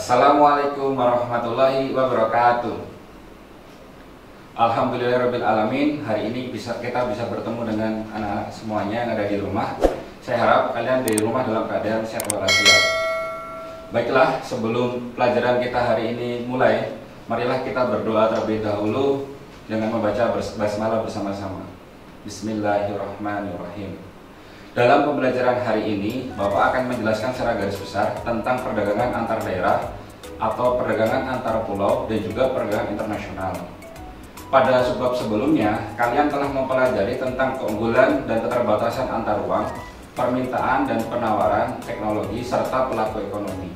Assalamualaikum warahmatullahi wabarakatuh. Alhamdulillahirabbil alamin. Hari ini kita bisa bertemu dengan anak-anak semuanya yang ada di rumah. Saya harap kalian di rumah dalam keadaan sehat walafiat. Baiklah, sebelum pelajaran kita hari ini mulai, marilah kita berdoa terlebih dahulu dengan membaca basmalah bersama-sama. Bismillahirrahmanirrahim. Dalam pembelajaran hari ini, Bapak akan menjelaskan secara garis besar tentang perdagangan antar daerah atau perdagangan antar pulau dan juga perdagangan internasional. Pada subbab sebelumnya, kalian telah mempelajari tentang keunggulan dan keterbatasan antar uang, permintaan dan penawaran, teknologi, serta pelaku ekonomi.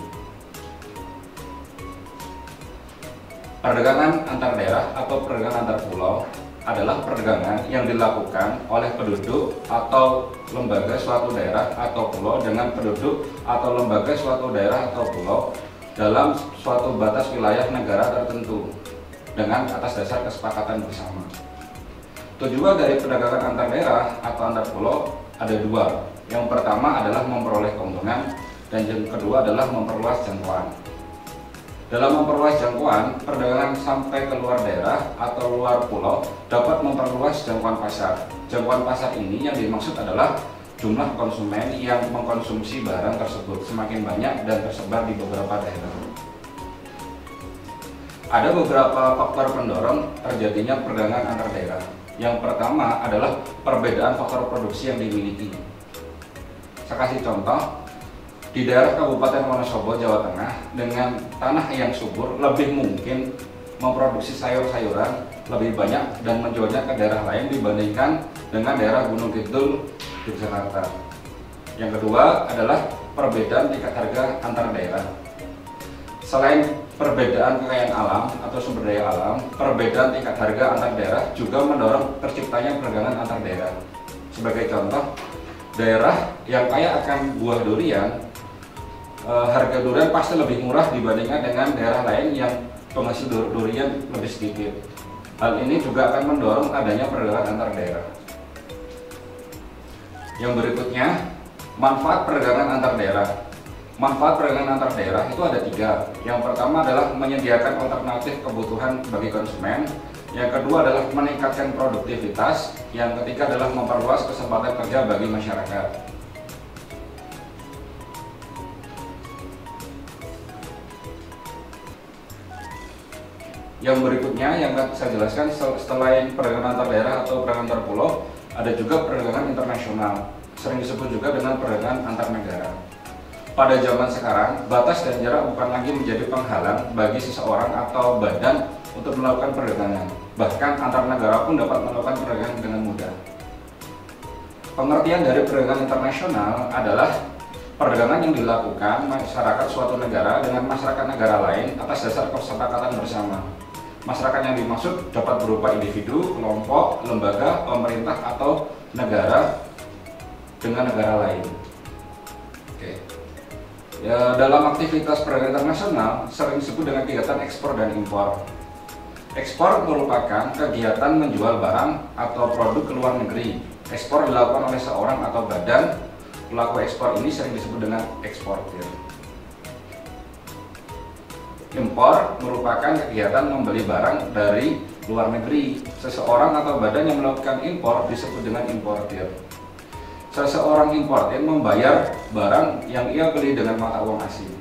Perdagangan antar daerah atau perdagangan antar pulau adalah perdagangan yang dilakukan oleh penduduk atau lembaga suatu daerah atau pulau dengan penduduk atau lembaga suatu daerah atau pulau dalam suatu batas wilayah negara tertentu dengan atas dasar kesepakatan bersama. Tujuan dari perdagangan antar daerah atau antar pulau ada dua. Yang pertama adalah memperoleh keuntungan dan yang kedua adalah memperluas jangkauan. Dalam memperluas jangkauan, perdagangan sampai ke luar daerah atau luar pulau dapat memperluas jangkauan pasar. Jangkauan pasar ini yang dimaksud adalah jumlah konsumen yang mengkonsumsi barang tersebut semakin banyak dan tersebar di beberapa daerah. Ada beberapa faktor pendorong terjadinya perdagangan antar daerah. Yang pertama adalah perbedaan faktor produksi yang dimiliki. Saya kasih contoh. Di daerah Kabupaten Wonosobo, Jawa Tengah, dengan tanah yang subur, lebih mungkin memproduksi sayur-sayuran lebih banyak dan menjualnya ke daerah lain dibandingkan dengan daerah Gunung Kidul, Yogyakarta. Yang kedua adalah perbedaan tingkat harga antar daerah. Selain perbedaan kekayaan alam atau sumber daya alam, perbedaan tingkat harga antar daerah juga mendorong terciptanya perdagangan antar daerah. Sebagai contoh, daerah yang kaya akan buah durian, harga durian pasti lebih murah dibandingkan dengan daerah lain yang penghasil durian lebih sedikit. Hal ini juga akan mendorong adanya perdagangan antar daerah. Yang berikutnya, manfaat perdagangan antar daerah. Manfaat perdagangan antar daerah itu ada tiga. Yang pertama adalah menyediakan alternatif kebutuhan bagi konsumen. Yang kedua adalah meningkatkan produktivitas. Yang ketiga adalah memperluas kesempatan kerja bagi masyarakat. Yang berikutnya yang akan saya jelaskan selain perdagangan antar daerah atau perdagangan antar pulau, ada juga perdagangan internasional, sering disebut juga dengan perdagangan antar negara. Pada zaman sekarang, batas dan jarak bukan lagi menjadi penghalang bagi seseorang atau badan untuk melakukan perdagangan. Bahkan antar negara pun dapat melakukan perdagangan dengan mudah. Pengertian dari perdagangan internasional adalah perdagangan yang dilakukan masyarakat suatu negara dengan masyarakat negara lain atas dasar kesepakatan bersama. Masyarakat yang dimaksud dapat berupa individu, kelompok, lembaga, pemerintah, atau negara dengan negara lain. Oke. Ya, dalam aktivitas perdagangan internasional sering disebut dengan kegiatan ekspor dan impor. Ekspor merupakan kegiatan menjual barang atau produk ke luar negeri. Ekspor dilakukan oleh seorang atau badan. Pelaku ekspor ini sering disebut dengan eksportir. Impor merupakan kegiatan membeli barang dari luar negeri. Seseorang atau badan yang melakukan impor disebut dengan importir. Seseorang importir membayar barang yang ia beli dengan mata uang asing.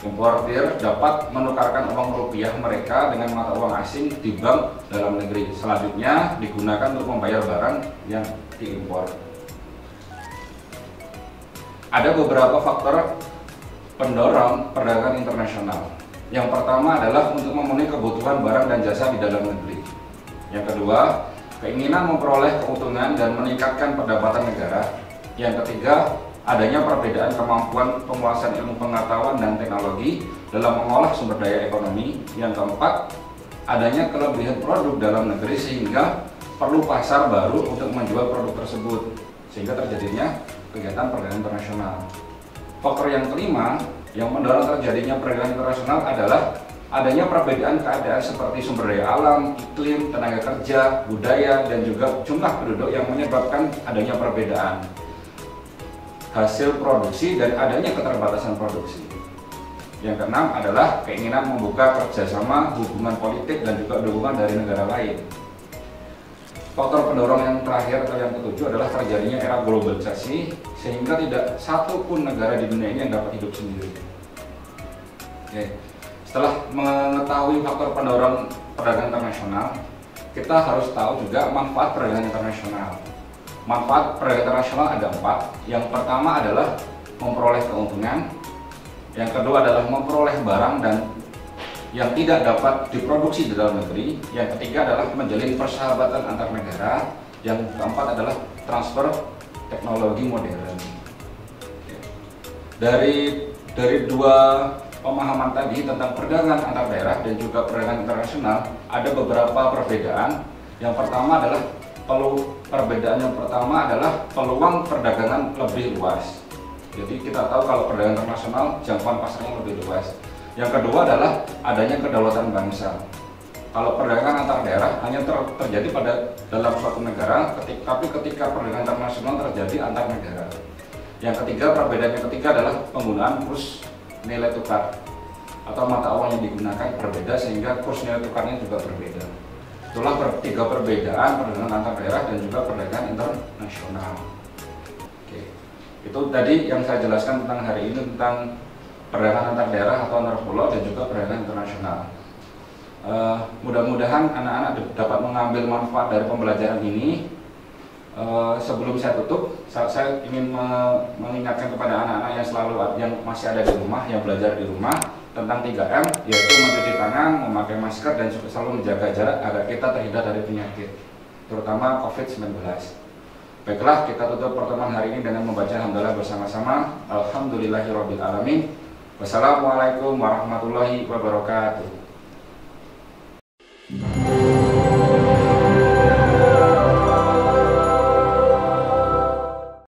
Importir dapat menukarkan uang rupiah mereka dengan mata uang asing di bank dalam negeri. Selanjutnya digunakan untuk membayar barang yang diimpor. Ada beberapa faktor pendorong perdagangan internasional. Yang pertama adalah untuk memenuhi kebutuhan barang dan jasa di dalam negeri. Yang kedua, keinginan memperoleh keuntungan dan meningkatkan pendapatan negara. Yang ketiga, adanya perbedaan kemampuan penguasaan ilmu pengetahuan dan teknologi dalam mengolah sumber daya ekonomi. Yang keempat, adanya kelebihan produk dalam negeri sehingga perlu pasar baru untuk menjual produk tersebut, sehingga terjadinya kegiatan perdagangan internasional. Faktor yang kelima yang mendorong terjadinya perdagangan internasional adalah adanya perbedaan keadaan seperti sumber daya alam, iklim, tenaga kerja, budaya, dan juga jumlah penduduk yang menyebabkan adanya perbedaan hasil produksi dan adanya keterbatasan produksi. Yang keenam adalah keinginan membuka kerjasama, hubungan politik, dan juga dukungan dari negara lain. Faktor pendorong yang terakhir atau yang ketujuh adalah terjadinya era globalisasi, sehingga tidak satu pun negara di dunia ini yang dapat hidup sendiri. Oke. Setelah mengetahui faktor pendorong perdagangan internasional, kita harus tahu juga manfaat perdagangan internasional. Manfaat perdagangan internasional ada 4. Yang pertama adalah memperoleh keuntungan. Yang kedua adalah memperoleh barang dan yang tidak dapat diproduksi di dalam negeri. Yang ketiga adalah menjalin persahabatan antar negara. Yang keempat adalah transfer teknologi modern. Dari dua pemahaman tadi tentang perdagangan antar daerah dan juga perdagangan internasional, ada beberapa perbedaan. Yang pertama adalah peluang perdagangan lebih luas. Jadi kita tahu kalau perdagangan internasional jangkauan pasarnya lebih luas. Yang kedua adalah adanya kedaulatan bangsa. Kalau perdagangan antar daerah hanya terjadi dalam suatu negara, tapi ketika perdagangan internasional terjadi antar negara. Yang ketiga, perbedaan yang ketiga adalah penggunaan kurs nilai tukar atau mata uang yang digunakan berbeda sehingga kurs nilai tukarnya juga berbeda. Itulah tiga perbedaan perdagangan antar daerah dan juga perdagangan internasional. Itu tadi yang saya jelaskan tentang hari ini tentang perdagangan antar daerah atau antar pulau dan juga perdagangan internasional. Mudah-mudahan anak-anak dapat mengambil manfaat dari pembelajaran ini. Sebelum saya tutup, saya ingin mengingatkan kepada anak-anak yang masih ada di rumah, yang belajar di rumah tentang 3M, yaitu mencuci tangan, memakai masker, dan juga selalu menjaga jarak agar kita terhindar dari penyakit, terutama COVID-19. Baiklah, kita tutup pertemuan hari ini dengan membaca hamdalah bersama-sama. Alhamdulillahirobbilalamin. Wassalamualaikum warahmatullahi wabarakatuh.